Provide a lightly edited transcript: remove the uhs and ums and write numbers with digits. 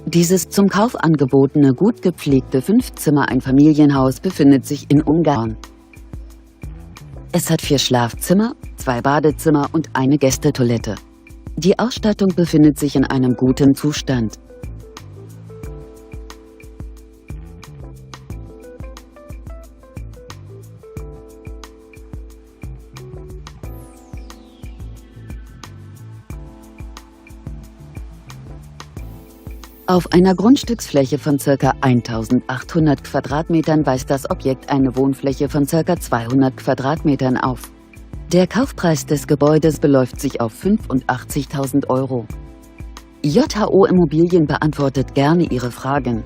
Dieses zum Kauf angebotene, gut gepflegte 5-Zimmer-Einfamilienhaus befindet sich in Ungarn. Es hat 4 Schlafzimmer, 2 Badezimmer und eine Gästetoilette. Die Ausstattung befindet sich in einem guten Zustand. Auf einer Grundstücksfläche von ca. 1800 Quadratmetern weist das Objekt eine Wohnfläche von ca. 200 Quadratmetern auf. Der Kaufpreis des Gebäudes beläuft sich auf 85.000 €. JHO Immobilien beantwortet gerne Ihre Fragen.